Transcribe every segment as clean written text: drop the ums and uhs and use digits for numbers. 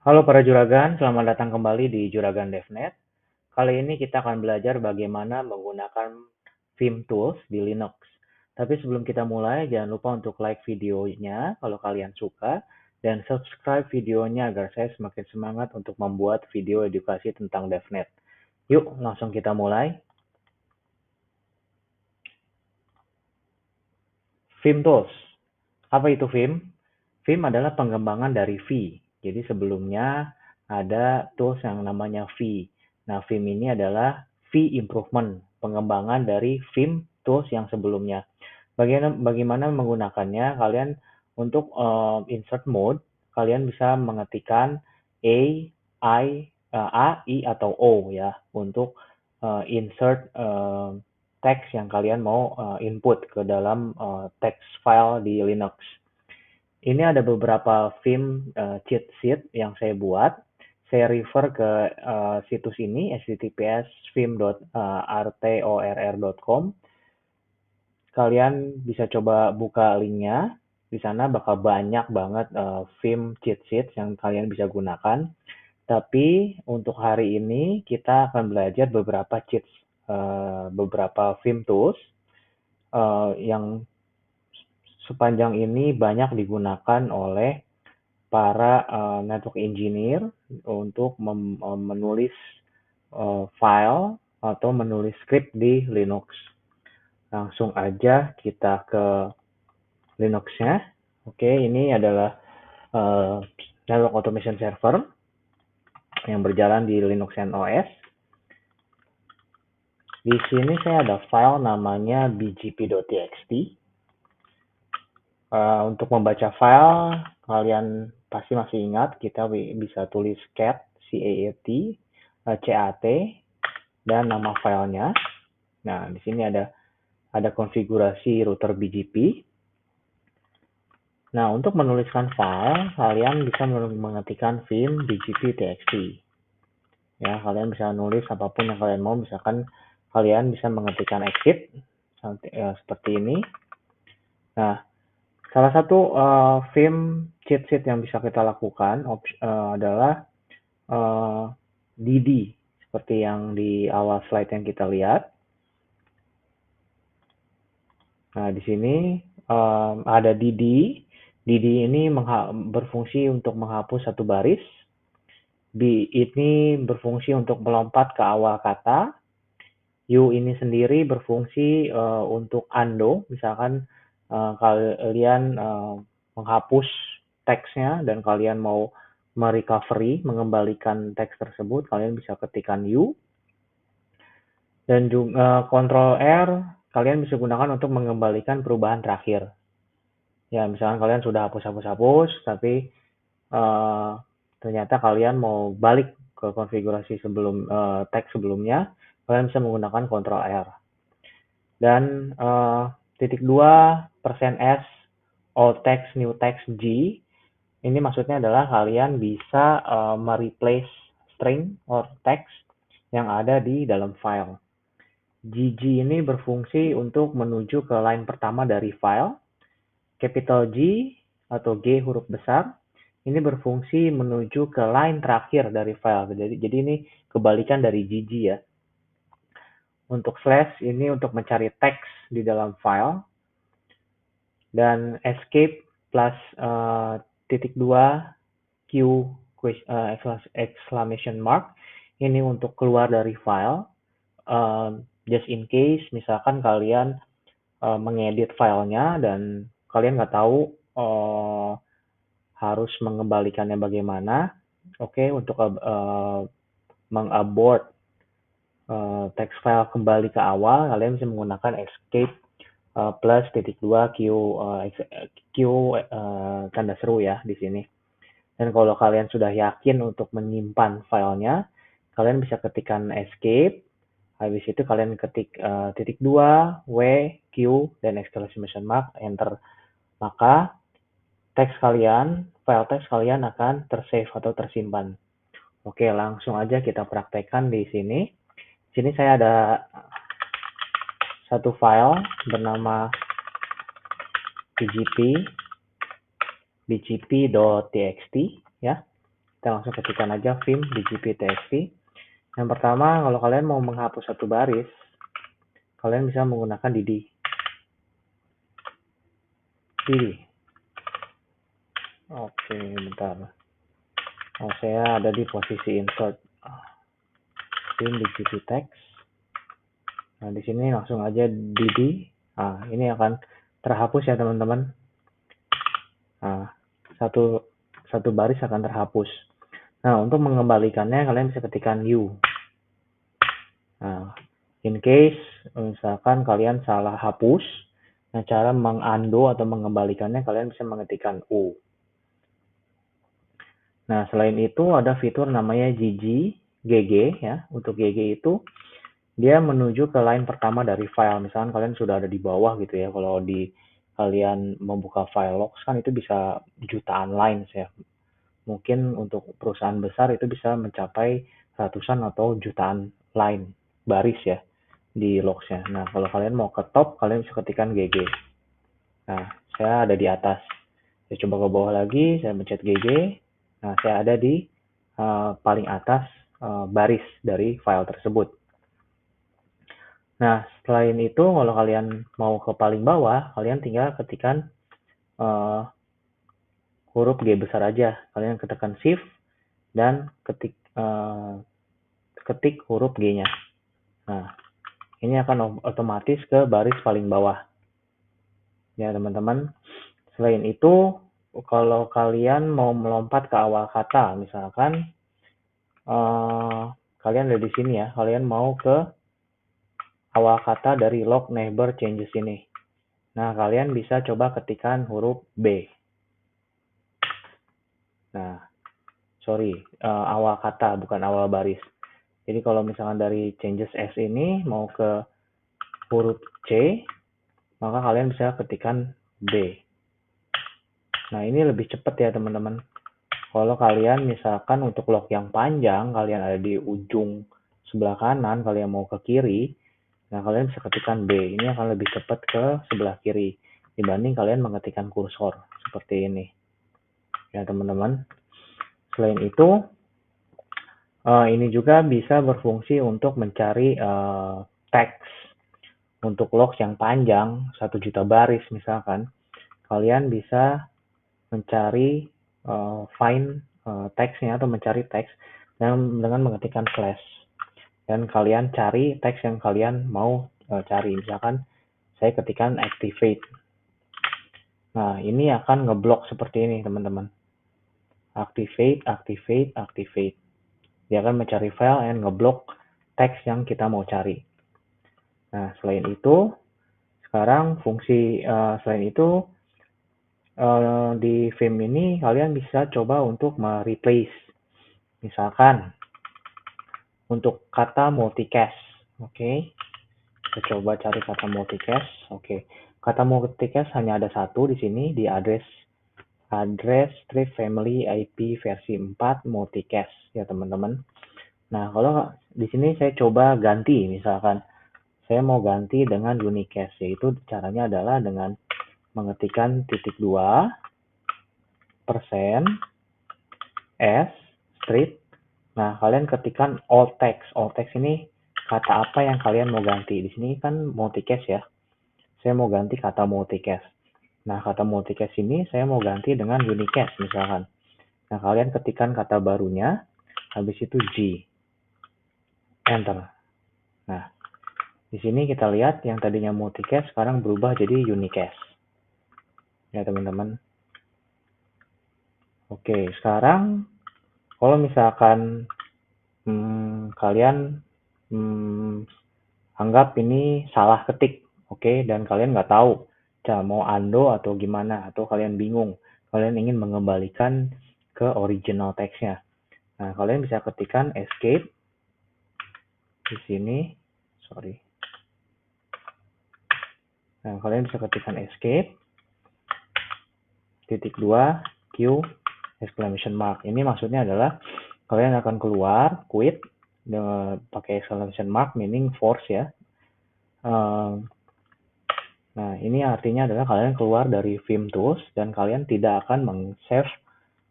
Halo para juragan, selamat datang kembali di Juragan DevNet. Kali ini kita akan belajar bagaimana menggunakan Vim Tools di Linux. Tapi sebelum kita mulai, jangan lupa untuk like videonya kalau kalian suka, dan subscribe videonya agar saya semakin semangat untuk membuat video edukasi tentang DevNet. Yuk, langsung kita mulai. Vim Tools. Apa itu Vim? Vim adalah pengembangan dari V. Jadi sebelumnya ada tools yang namanya V. Nah, Vim ini adalah V improvement, pengembangan dari Vim tools yang sebelumnya. Bagaimana menggunakannya? Kalian untuk insert mode, kalian bisa mengetikkan A, I atau O ya untuk insert teks yang kalian mau input ke dalam text file di Linux. Ini ada beberapa Vim cheat sheet yang saya buat. Saya refer ke situs ini https://vim.rtorr.com. Kalian bisa coba buka linknya. Di sana bakal banyak banget Vim cheat sheet yang kalian bisa gunakan. Tapi untuk hari ini kita akan belajar beberapa Vim tools yang sepanjang ini banyak digunakan oleh para network engineer untuk menulis file atau menulis script di Linux. Langsung aja kita ke Linux-nya. Oke, ini adalah network automation server yang berjalan di Linux NOS. Di sini saya ada file namanya bgp.txt. Untuk membaca file, kalian pasti masih ingat kita bisa tulis cat, cat, dan nama filenya. Nah, di sini ada konfigurasi router BGP. Nah, untuk menuliskan file, kalian bisa mengetikkan vim bgp.txt. Ya, kalian bisa nulis apapun yang kalian mau. Misalkan kalian bisa mengetikkan exit seperti ini. Nah, salah satu Vim cheat sheet yang bisa kita lakukan adalah DD, seperti yang di awal slide yang kita lihat. Nah, di sini ada DD. DD ini berfungsi untuk menghapus satu baris. B ini berfungsi untuk melompat ke awal kata. U ini sendiri berfungsi untuk undo. Misalkan kalian menghapus teksnya dan kalian mau merecovery, mengembalikan teks tersebut, kalian bisa ketikkan U. Dan juga Ctrl R kalian bisa gunakan untuk mengembalikan perubahan terakhir. Ya, misalkan kalian sudah hapus, tapi ternyata kalian mau balik ke konfigurasi teks sebelumnya, kalian bisa menggunakan Ctrl R. Dan %S all text new text G, ini maksudnya adalah kalian bisa mereplace string or text yang ada di dalam file. GG ini berfungsi untuk menuju ke line pertama dari file. Capital G atau G huruf besar ini berfungsi menuju ke line terakhir dari file. Jadi ini kebalikan dari GG ya. Untuk slash ini untuk mencari teks di dalam file. Dan escape plus -2 Q exclamation mark ini untuk keluar dari file. Just in case misalkan kalian mengedit filenya dan kalian nggak tahu harus mengembalikannya bagaimana. Oke, untuk mengabort text file kembali ke awal, kalian bisa menggunakan escape plus -2 Q tanda seru ya di sini. Dan kalau kalian sudah yakin untuk menyimpan filenya, kalian bisa ketikkan escape. Habis itu kalian ketik -2 W Q dan exclamation mark enter. Maka file teks kalian akan tersave atau tersimpan. Oke, langsung aja kita praktekkan di sini. Di sini saya ada satu file bernama bgp.txt ya. Kita langsung ketikkan aja vim bgp.txt. Yang pertama, kalau kalian mau menghapus satu baris, kalian bisa menggunakan dd. Oke, bentar. Oh, saya ada di posisi insert vim bgp text. Nah, di sini langsung aja dd. Nah, ini akan terhapus ya teman-teman. Nah, satu baris akan terhapus. Nah, untuk mengembalikannya kalian bisa ketikkan u. Nah, in case misalkan kalian salah hapus, nah cara mengundo atau mengembalikannya kalian bisa mengetikkan u. Nah, selain itu ada fitur namanya GG ya. Untuk GG itu dia menuju ke line pertama dari file. Misalkan kalian sudah ada di bawah gitu ya. Kalau di kalian membuka file logs kan itu bisa jutaan lines ya. Mungkin untuk perusahaan besar itu bisa mencapai ratusan atau jutaan line baris ya di logsnya. Nah, kalau kalian mau ke top, kalian bisa ketikkan GG. Nah, saya ada di atas. Saya coba ke bawah lagi, saya mencet GG. Nah, saya ada di paling atas baris dari file tersebut. Nah, selain itu, kalau kalian mau ke paling bawah, kalian tinggal ketikkan huruf G besar aja. Kalian ketikkan shift dan ketik huruf G-nya. Nah, ini akan otomatis ke baris paling bawah. Ya, teman-teman. Selain itu, kalau kalian mau melompat ke awal kata, misalkan kalian ada di sini ya, kalian mau ke awal kata dari log neighbor changes ini. Nah, kalian bisa coba ketikkan huruf B. Nah, sorry, awal kata bukan awal baris. Jadi kalau misalkan dari changes S ini mau ke huruf C, maka kalian bisa ketikkan B. Nah, ini lebih cepat ya teman-teman. Kalau kalian misalkan untuk log yang panjang, kalian ada di ujung sebelah kanan, kalian mau ke kiri, nah kalian bisa ketikkan B. Ini akan lebih cepat ke sebelah kiri dibanding kalian mengetikkan kursor seperti ini. Ya teman-teman. Selain itu, ini juga bisa berfungsi untuk mencari teks. Untuk logs yang panjang, 1 juta baris misalkan, kalian bisa mencari find teksnya atau mencari teks dengan mengetikkan slash. Dan kalian cari teks yang kalian mau cari. Misalkan saya ketikkan activate. Nah, ini akan ngeblok seperti ini, teman-teman. Activate. Dia akan mencari file dan ngeblok teks yang kita mau cari. Nah, selain itu, sekarang fungsi selain itu, di Vim ini kalian bisa coba untuk mereplace. Misalkan, untuk kata multicast. Oke. Kita coba cari kata multicast. Oke. Kata multicast hanya ada satu di sini di address strip family IP versi 4 multicast ya teman-teman. Nah, kalau di sini saya coba ganti, misalkan saya mau ganti dengan unicast, yaitu caranya adalah dengan mengetikkan ×2 %s strip. Nah, kalian ketikkan alt text. Alt text ini kata apa yang kalian mau ganti. Di sini kan multicast ya. Saya mau ganti kata multicast. Nah, kata multicast ini saya mau ganti dengan unicast misalkan. Nah, kalian ketikkan kata barunya, habis itu G. Enter. Nah, di sini kita lihat yang tadinya multicast sekarang berubah jadi unicast. Ya, teman-teman. Oke, sekarang kalau misalkan kalian anggap ini salah ketik, oke, dan kalian nggak tahu mau undo atau gimana, atau kalian bingung, kalian ingin mengembalikan ke original teksnya. Nah, kalian bisa ketikkan escape di sini, sorry. Nah, kalian bisa ketikkan escape ×2 Q exclamation mark. Ini maksudnya adalah kalian akan keluar quit dengan pakai exclamation mark, meaning force ya. Nah, ini artinya adalah kalian keluar dari Vim Tools dan kalian tidak akan meng-save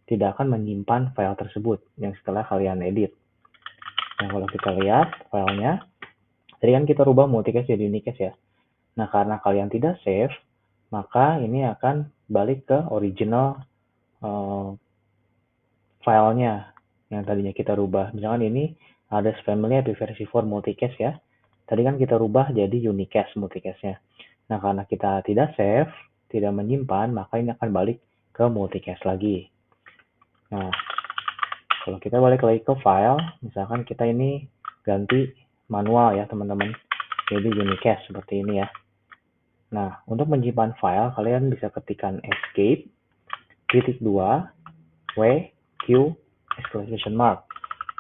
tidak akan menyimpan file tersebut yang setelah kalian edit. Nah, kalau kita lihat filenya, tadi kan kita rubah multicast jadi unicast ya. Nah, karena kalian tidak save, maka ini akan balik ke original filenya yang tadinya kita rubah. Misalkan ini ada family IPv4 multicast ya. Tadi kan kita rubah jadi unicast multicastnya. Nah, karena kita tidak save, tidak menyimpan, maka ini akan balik ke multicast lagi. Nah, kalau kita balik lagi ke file, misalkan kita ini ganti manual ya teman-teman, jadi unicast seperti ini ya. Nah, untuk menyimpan file, kalian bisa ketikkan escape, *2, W, Q, exclamation mark.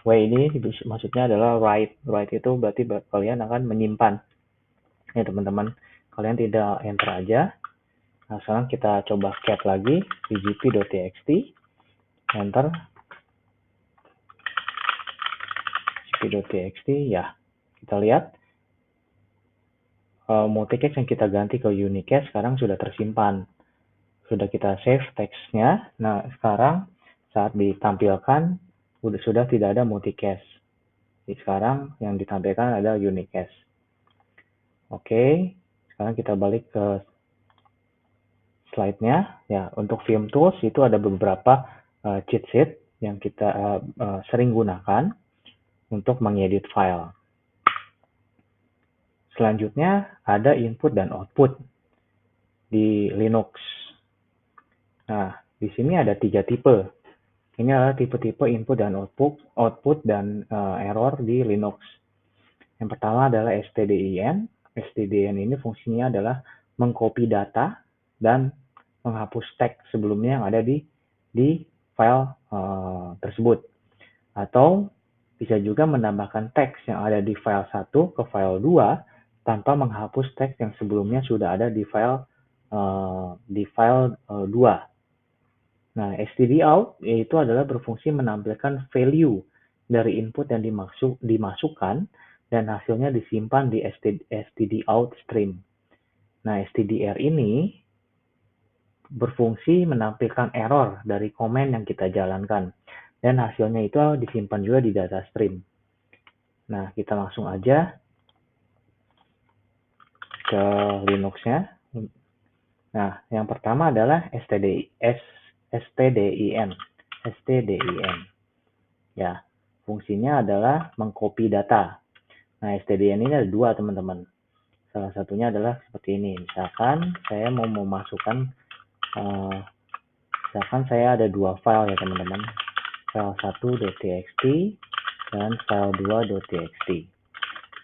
W ini maksudnya adalah write. Write itu berarti kalian akan menyimpan. Ya teman-teman, kalian tidak enter aja. Nah, sekarang kita coba cat lagi, pgp.txt, enter, pgp.txt, ya. Kita lihat, multicast yang kita ganti ke unicast sekarang sudah tersimpan. Sudah kita save teksnya. Nah, sekarang saat ditampilkan, sudah tidak ada multicast. Jadi sekarang yang ditampilkan ada unicast. Oke, sekarang kita balik ke slide-nya. Ya, untuk Vim Tools itu ada beberapa cheat sheet yang kita sering gunakan untuk mengedit file. Selanjutnya ada input dan output di Linux. Nah, di sini ada 3 tipe. Ini adalah tipe-tipe input dan output dan error di Linux. Yang pertama adalah stdin. Stdin ini fungsinya adalah mengcopy data dan menghapus teks sebelumnya yang ada di file tersebut. Atau bisa juga menambahkan teks yang ada di file 1 ke file 2 tanpa menghapus teks yang sebelumnya sudah ada di file 2. Nah, stdout yaitu adalah berfungsi menampilkan value dari input yang dimasukkan dan hasilnya disimpan di stdout stream. Nah, stdr ini berfungsi menampilkan error dari komen yang kita jalankan dan hasilnya itu disimpan juga di data stream. Nah, kita langsung aja ke Linux-nya. Nah, yang pertama adalah stdin. Ya, fungsinya adalah mengcopy data. Nah, stdin ini ada 2 teman-teman. Salah satunya adalah seperti ini. Misalkan saya mau memasukkan, misalkan saya ada 2 file ya teman-teman. File 1.txt dan file 2.txt.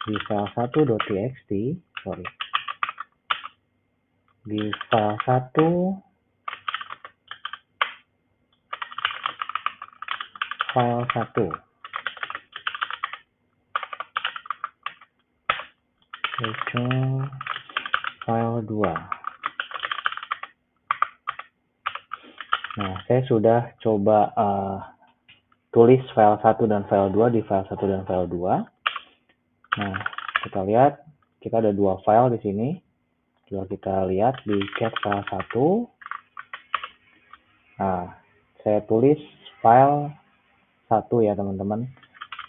Di file 1.txt, di file 1 itu file 2. Nah, saya sudah coba tulis file 1 dan file 2 di file 1 dan file 2. Nah, kita lihat kita ada 2 file di sini. Coba kita lihat di cat file 1. Nah, saya tulis file 1 ya teman-teman.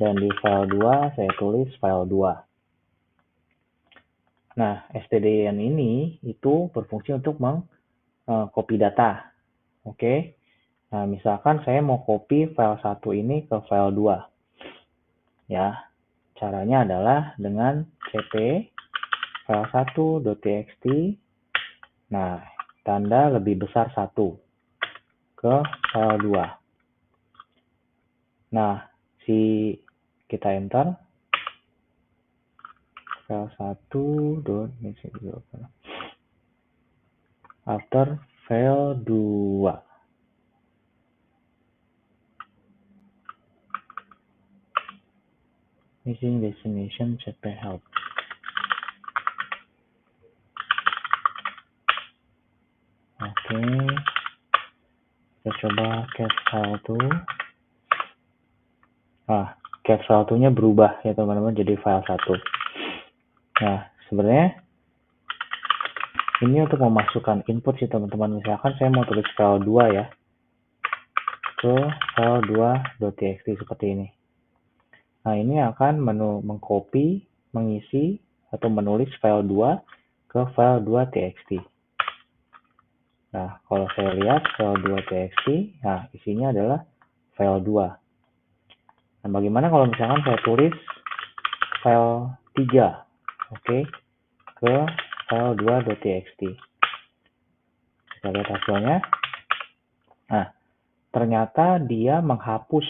Dan di file 2 saya tulis file 2. Nah, stdin ini itu berfungsi untuk mengcopy data. Oke. Nah, misalkan saya mau copy file 1 ini ke file 2. Ya, caranya adalah dengan cp file 1.txt. Nah, tanda lebih besar 1 ke file 2. Nah, kita enter file 1.txt after file 2. Missing destination cp help. Oke. Kita coba cat file 2. Cat file 2-nya berubah ya teman-teman jadi file 1. Nah, sebenarnya ini untuk memasukkan input sih teman-teman. Misalkan saya mau tulis file 2 ya. ke file 2.txt seperti ini. Nah, ini akan mengcopy, mengisi, atau menulis file 2 ke file 2.txt. Nah, kalau saya lihat file 2.txt, nah isinya adalah file 2. Nah, bagaimana kalau misalkan saya tulis file 3, oke, ke file 2.txt. Kita lihat hasilnya. Nah, ternyata dia menghapus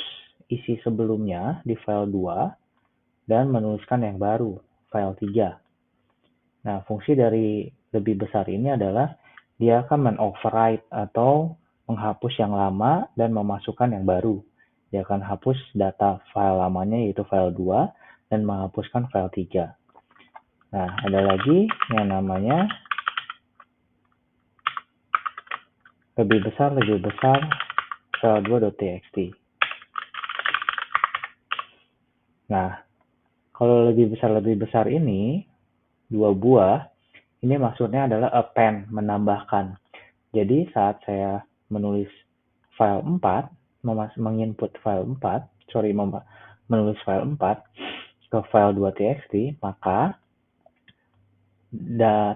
isi sebelumnya di file 2 dan menuliskan yang baru, file 3. Nah, fungsi dari lebih besar ini adalah dia akan men-override atau menghapus yang lama dan memasukkan yang baru. Dia akan hapus data file lamanya yaitu file 2 dan menghapuskan file 3. Nah, ada lagi yang namanya lebih besar file 2.txt. Nah, kalau lebih besar ini, 2 buah, ini maksudnya adalah append, menambahkan. Jadi saat saya menulis file 4, menginput file 4, menulis file 4 ke file 2.txt, maka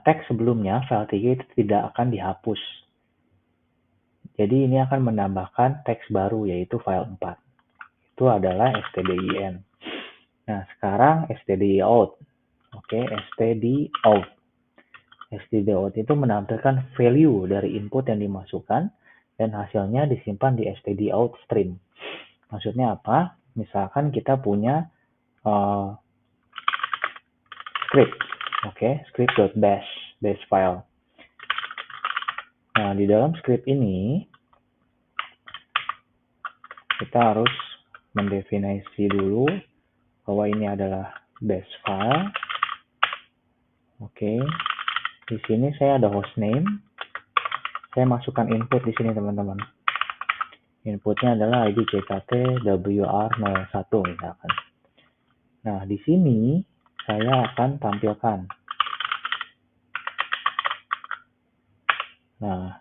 teks sebelumnya, file 3 itu tidak akan dihapus. Jadi ini akan menambahkan teks baru yaitu file 4. Itu adalah stdin. Nah, sekarang stdout. Oke, stdout. stdout itu menampilkan value dari input yang dimasukkan dan hasilnya disimpan di stdout stream. Maksudnya apa? Misalkan kita punya script, script.bash file. Nah, di dalam script ini kita harus mendefinisi dulu bahwa ini adalah bash file. Oke. Di sini saya ada hostname. Saya masukkan input di sini, teman-teman. Inputnya adalah ID JKT WR01 misalkan. Nah, di sini saya akan tampilkan. Nah,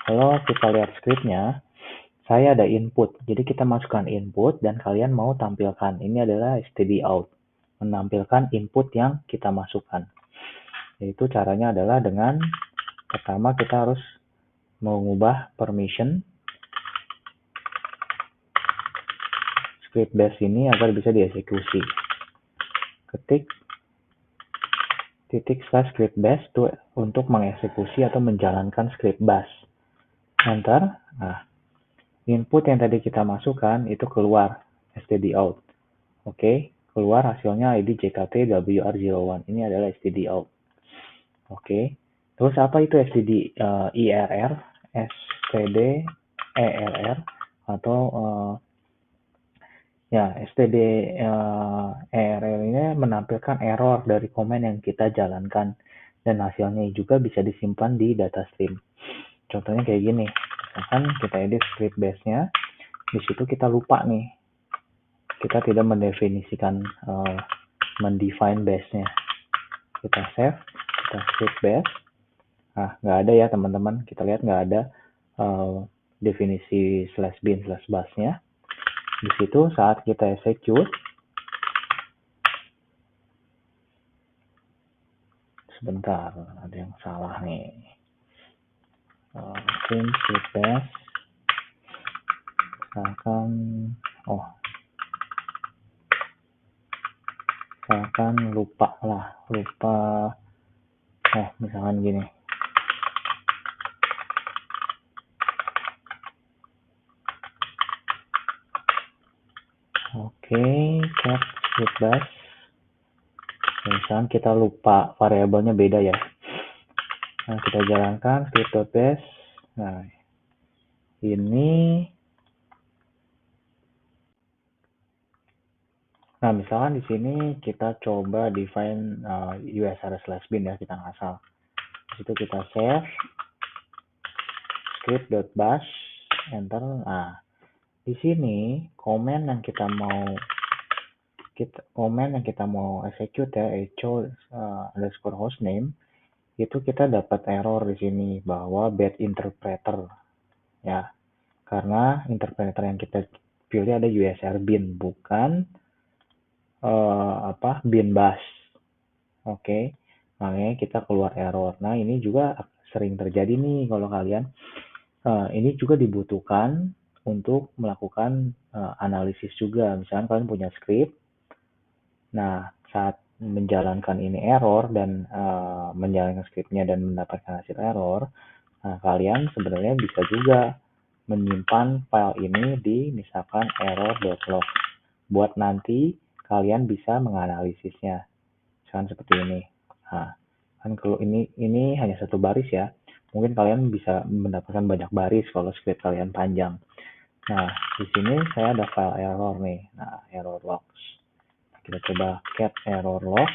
kalau kita lihat scriptnya, saya ada input. Jadi kita masukkan input dan kalian mau tampilkan. Ini adalah stdout. Menampilkan input yang kita masukkan. Yaitu caranya adalah dengan pertama kita harus mengubah permission script bash ini agar bisa dieksekusi. Ketik /script bash itu untuk mengeksekusi atau menjalankan script bash. Enter. Nah, input yang tadi kita masukkan itu keluar stdout. Oke, keluar hasilnya ID JKT WR01. Ini adalah stdout. Oke. Terus apa itu ERR, stderr atau stderr ini menampilkan error dari komen yang kita jalankan dan hasilnya juga bisa disimpan di data stream. Contohnya kayak gini. Misalkan kita edit script bash-nya, di situ kita lupa nih. Kita tidak mendefinisikan mendefine bash-nya. Kita save, kita script bash. Nah, nggak ada ya teman-teman. Kita lihat nggak ada definisi /bin/bash-nya. Di situ saat kita execute, sebentar, ada yang salah nih. Script bash, misalkan lupa, misalkan gini. Oke, cat script bash. Misalkan kita lupa variabelnya beda ya. Nah, kita jalankan script.bash. Nah, ini. Nah, misalkan di sini kita coba define usr/bin ya, kita ngasal. Di situ kita save script.bash, enter. Nah, di sini komen yang kita mau execute ya, echo_hostname, itu kita dapat error di sini bahwa bad interpreter ya, karena interpreter yang kita pilih ada USR bin, bukan bin bus. Oke, makanya kita keluar error. Nah, ini juga sering terjadi nih kalau kalian. Ini juga dibutuhkan untuk melakukan analisis juga. Misalkan kalian punya script, nah saat menjalankan ini error dan menjalankan scriptnya dan mendapatkan hasil error, nah kalian sebenarnya bisa juga menyimpan file ini di misalkan error.log buat nanti kalian bisa menganalisisnya. Misalkan seperti ini. Nah, kan kalau ini hanya satu baris ya. Mungkin kalian bisa mendapatkan banyak baris kalau script kalian panjang. Nah, di sini saya ada file error nih. Nah, error logs. Kita coba cat error log.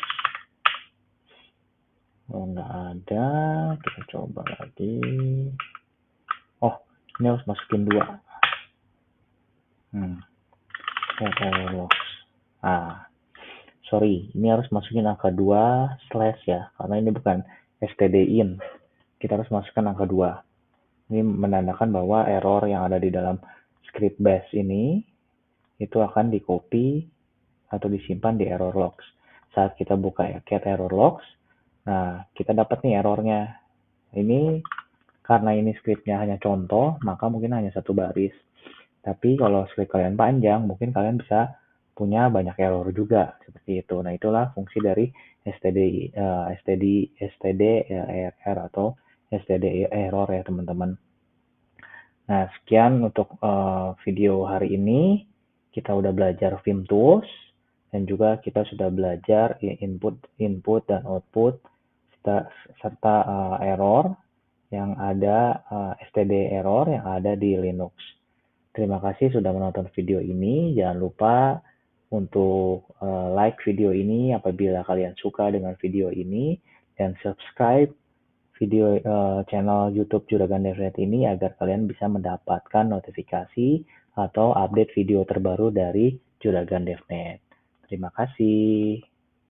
Oh, nggak ada. Kita coba lagi. Oh, ini harus masukin 2. Cat error logs. Sorry, ini harus masukin angka 2 slash ya, karena ini bukan stdin. Kita harus masukkan angka 2. Ini menandakan bahwa error yang ada di dalam script bash ini itu akan di copy atau disimpan di error logs. Saat kita buka cat error logs, nah kita dapat nih errornya. Ini karena ini scriptnya hanya contoh, maka mungkin hanya satu baris. Tapi kalau script kalian panjang, mungkin kalian bisa punya banyak error juga seperti itu. Nah, itulah fungsi dari std error atau std error ya teman-teman. Nah, sekian untuk video hari ini. Kita udah belajar Vim Tools dan juga kita sudah belajar input dan output serta error yang ada std error yang ada di Linux. Terima kasih sudah menonton video ini. Jangan lupa untuk like video ini apabila kalian suka dengan video ini dan subscribe video channel YouTube Juragan DevNet ini agar kalian bisa mendapatkan notifikasi atau update video terbaru dari Juragan DevNet. Terima kasih.